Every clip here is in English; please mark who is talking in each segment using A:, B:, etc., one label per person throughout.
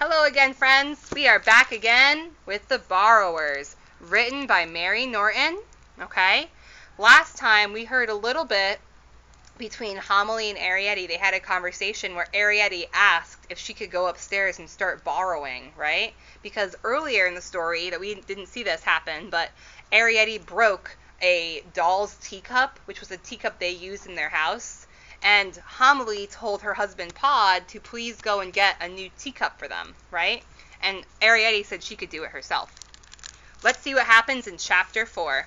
A: Hello again, friends. We are back again with The Borrowers, written by Mary Norton. Okay? Last time we heard a little bit between Homily and Arrietty. They had a conversation where Arrietty asked if she could go upstairs and start borrowing, right? Because earlier in the story, that we didn't see this happen, but Arrietty broke a doll's teacup, which was a teacup they used in their house. And Homily told her husband Pod to please go and get a new teacup for them, right? And Arrietty said she could do it herself. Let's see what happens in chapter 4.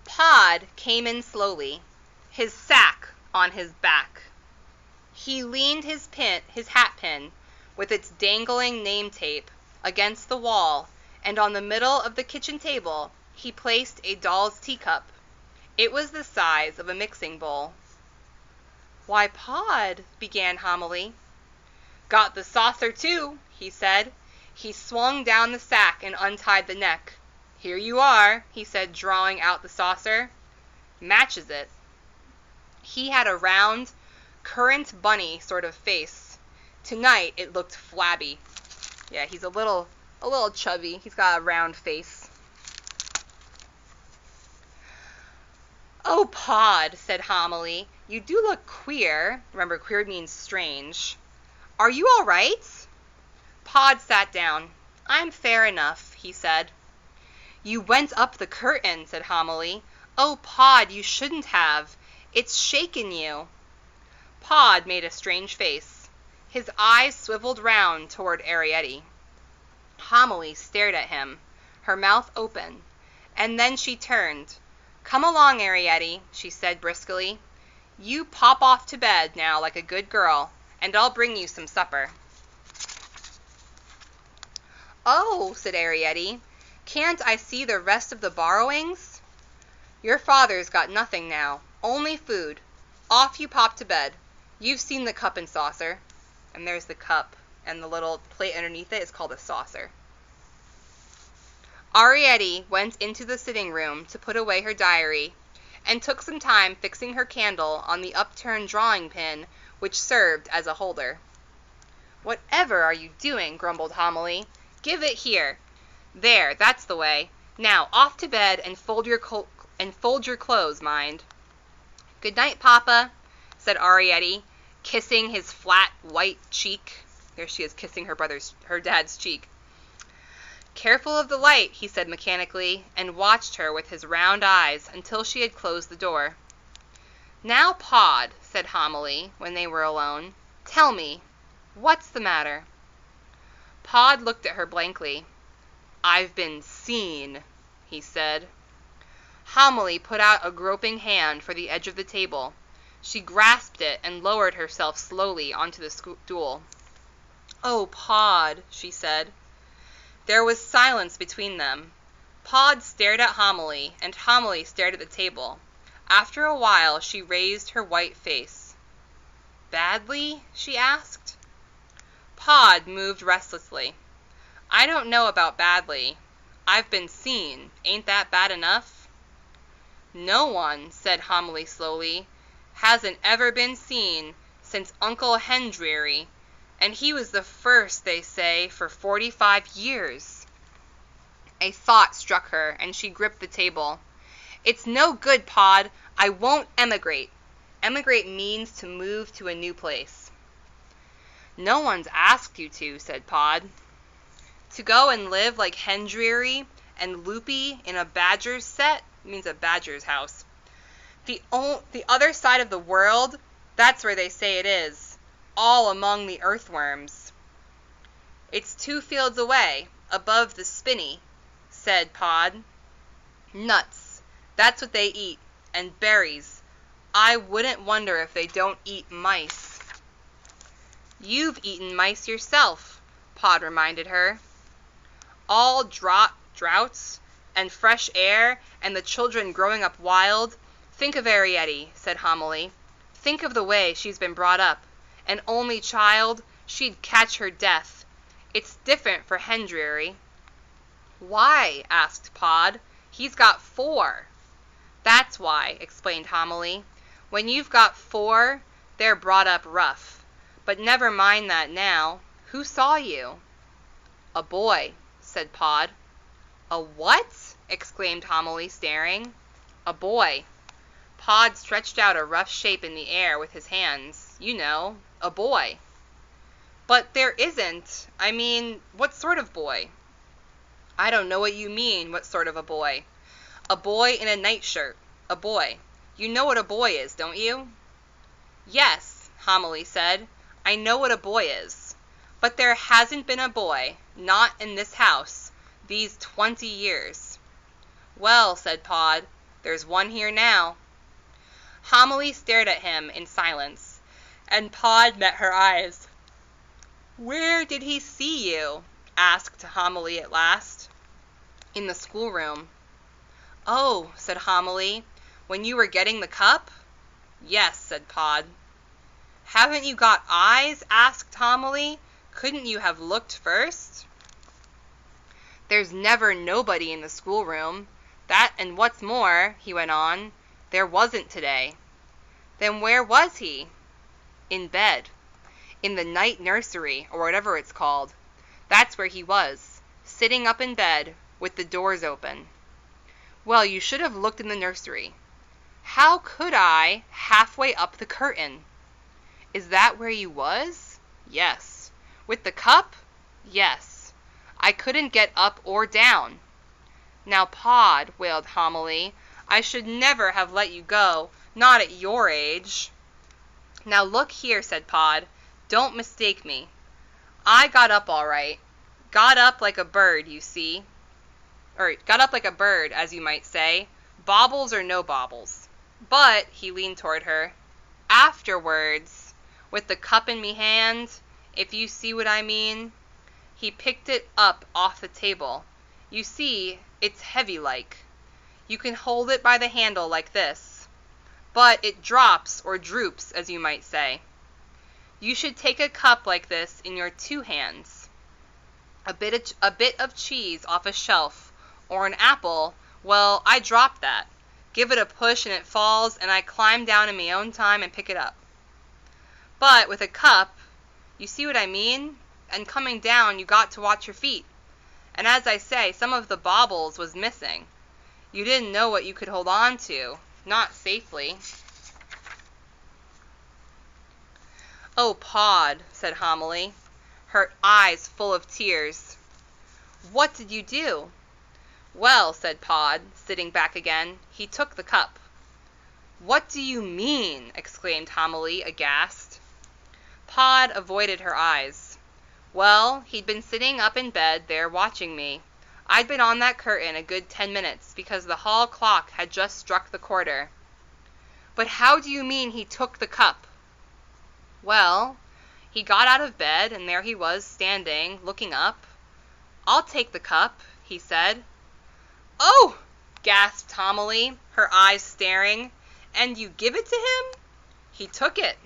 A: Pod came in slowly, his sack on his back. He leaned his hat pin, with its dangling name tape, against the wall, and on the middle of the kitchen table he placed a doll's teacup. It was the size of a mixing bowl. "Why, Pod," began Homily. "Got the saucer, too," he said. He swung down the sack and untied the neck. "Here you are," he said, drawing out the saucer. "Matches it." He had a round, currant bunny sort of face. Tonight it looked flabby. Yeah, he's a little chubby. He's got a round face. "Oh, Pod," said Homily, "you do look queer." Remember, queer means strange. "Are you all right?" Pod sat down. "I'm fair enough," he said. "You went up the curtain," said Homily. "Oh, Pod, you shouldn't have. It's shaken you." Pod made a strange face. His eyes swiveled round toward Arrietty. Homily stared at him, her mouth open, and then she turned. "Come along, Arrietty," she said briskly. "You pop off to bed now like a good girl, and I'll bring you some supper." "Oh," said Arrietty, "can't I see the rest of the borrowings?" "Your father's got nothing now, only food. Off you pop to bed. You've seen the cup and saucer." And there's the cup, and the little plate underneath it is called a saucer. Arrietty went into the sitting room to put away her diary, and took some time fixing her candle on the upturned drawing pin which served as a holder. "Whatever are you doing?" grumbled Homily. "Give it here. There, that's the way. Now off to bed and fold your clothes, mind." "Good night, Papa," said Arrietty, kissing his flat white cheek. There she is, kissing her dad's cheek. "Careful of the light," he said mechanically, and watched her with his round eyes until she had closed the door. "Now, Pod," said Homily, when they were alone, "tell me, what's the matter?" Pod looked at her blankly. "I've been seen," he said. Homily put out a groping hand for the edge of the table. She grasped it and lowered herself slowly onto the stool. "Oh, Pod," she said. There was silence between them. Pod stared at Homily, and Homily stared at the table. After a while she raised her white face. "Badly?" she asked. Pod moved restlessly. "I don't know about badly. I've been seen. Ain't that bad enough?" "No one," said Homily slowly, "hasn't ever been seen since Uncle Hendreary, and he was the first, they say, for 45 years. A thought struck her, and she gripped the table. "It's no good, Pod. I won't emigrate." Emigrate means to move to a new place. "No one's asked you to," said Pod. "To go and live like Hendreary and Loopy in a badger's set means a badger's house. The other side of the world, that's where they say it is. All among the earthworms." "It's 2 fields away, above the spinney," said Pod. "Nuts, that's what they eat, and berries. I wouldn't wonder if they don't eat mice." "You've eaten mice yourself," Pod reminded her. "All droughts, and fresh air, and the children growing up wild. Think of Arrietty," said Homily. "Think of the way she's been brought up. An only child, she'd catch her death. It's different for Hendreary." "Why?" asked Pod. "He's got 4. "That's why," explained Homily. "When you've got 4, they're brought up rough. But never mind that now. Who saw you?" "A boy," said Pod. "A what?" exclaimed Homily, staring. "A boy." Pod stretched out a rough shape in the air with his hands. "You know, a boy." "But there isn't. I mean, what sort of boy?" "I don't know what you mean, what sort of a boy." "A boy in a nightshirt. A boy. You know what a boy is, don't you?" "Yes," Homily said, "I know what a boy is. But there hasn't been a boy, not in this house, these 20 years. "Well," said Pod, "there's one here now." Homily stared at him in silence, and Pod met her eyes. "Where did he see you?" asked Homily at last. "In the schoolroom." "Oh," said Homily, "when you were getting the cup?" "Yes," said Pod. "Haven't you got eyes?" asked Homily. "Couldn't you have looked first?" "There's never nobody in the schoolroom. That and what's more," he went on, "there wasn't today." "Then where was he?" "In bed. In the night nursery, or whatever it's called. That's where he was, sitting up in bed, with the doors open." "Well, you should have looked in the nursery." "How could I, halfway up the curtain?" "Is that where you was?" "Yes." "With the cup?" "Yes. I couldn't get up or down." "Now, Pod," wailed Homily, "I should never have let you go, not at your age." "Now look here," said Pod, "don't mistake me. I got up all right. Got up like a bird, you see. Got up like a bird, as you might say, baubles or no baubles. But," he leaned toward her, "afterwards, with the cup in me hand, if you see what I mean." He picked it up off the table. "You see, it's heavy like. You can hold it by the handle like this. But it drops or droops, as you might say. You should take a cup like this in your 2 hands. A bit of cheese off a shelf, or an apple, well, I drop that. Give it a push and it falls, and I climb down in me own time and pick it up. But with a cup, you see what I mean? And coming down, you got to watch your feet. And as I say, some of the baubles was missing. You didn't know what you could hold on to, not safely." "Oh, Pod," said Homily, her eyes full of tears. "What did you do?" "Well," said Pod, sitting back again, "he took the cup." "What do you mean?" exclaimed Homily, aghast. Pod avoided her eyes. "Well, he'd been sitting up in bed there watching me. I'd been on that curtain a good 10 minutes, because the hall clock had just struck the quarter." "But how do you mean he took the cup?" "Well, he got out of bed, and there he was standing, looking up. 'I'll take the cup,' he said." "Oh!" gasped Homily, her eyes staring. "And you give it to him?" "He took it."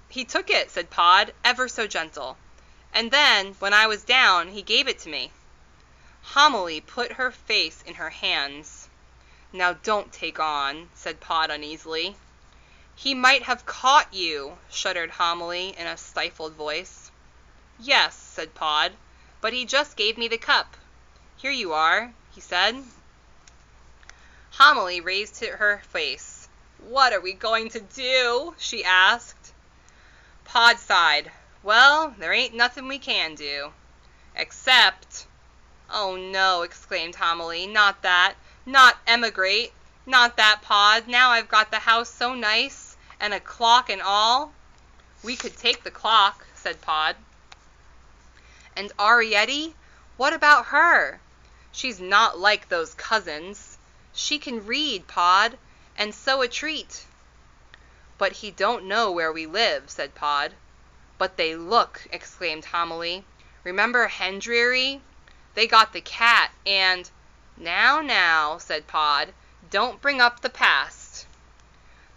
A: He took it," said Pod, ever so gentle. "And then, when I was down, he gave it to me." Homily put her face in her hands. "Now don't take on," said Pod uneasily. "He might have caught you," shuddered Homily in a stifled voice. "Yes," said Pod, "but he just gave me the cup. Here you are," he said. Homily raised her face. "What are we going to do?" she asked. Pod sighed. "Well, there ain't nothing we can do. Except—" "Oh, no," exclaimed Homily, "not that. Not emigrate. Not that, Pod. Now I've got the house so nice, and a clock and all." "We could take the clock," said Pod. "And Arrietty? What about her? She's not like those cousins. She can read, Pod, and sew a treat." "But he don't know where we live," said Pod. "But they look," exclaimed Homily. "Remember Hendreary? They got the cat, and—" Now," said Pod, "don't bring up the past."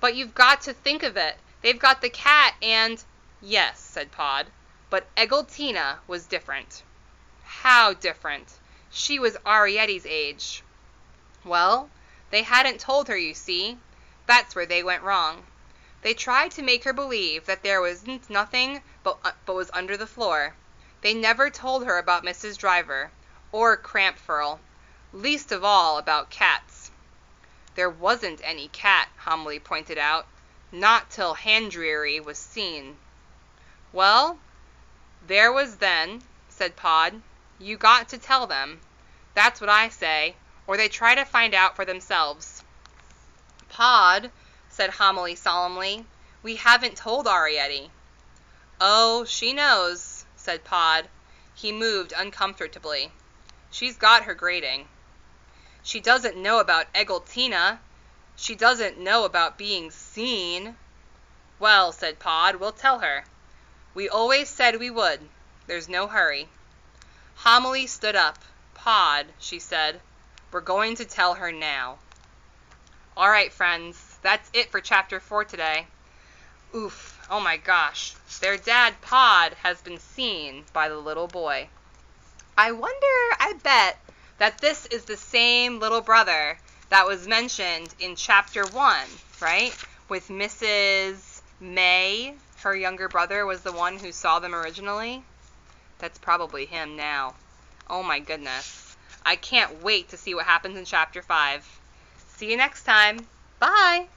A: "But you've got to think of it. They've got the cat, and—" "Yes," said Pod, "but Eggletina was different." "How different? She was Arrietty's age." "Well, they hadn't told her, you see. That's where they went wrong. They tried to make her believe that there was nothing but was under the floor. They never told her about Mrs. Driver, or Crampfurl, least of all about cats. There wasn't any cat, Homily pointed out, not till Handreary was seen. Well, there was then, said Pod. You got to tell them. That's what I say, or they try to find out for themselves. Pod, said Homily solemnly, we haven't told Arrietty. Oh, she knows, said Pod. He moved uncomfortably. She's got her grading. She doesn't know about Eggletina. She doesn't know about being seen. Well, said Pod, we'll tell her. We always said we would. There's no hurry. Homily stood up. Pod, she said, we're going to tell her now. All right, friends, that's it for Chapter 4 today. Oof, oh my gosh. Their dad, Pod, has been seen by the little boy. I bet that this is the same little brother that was mentioned in Chapter 1, right? With Mrs. May, her younger brother, was the one who saw them originally. That's probably him now. Oh my goodness. I can't wait to see what happens in Chapter 5. See you next time. Bye!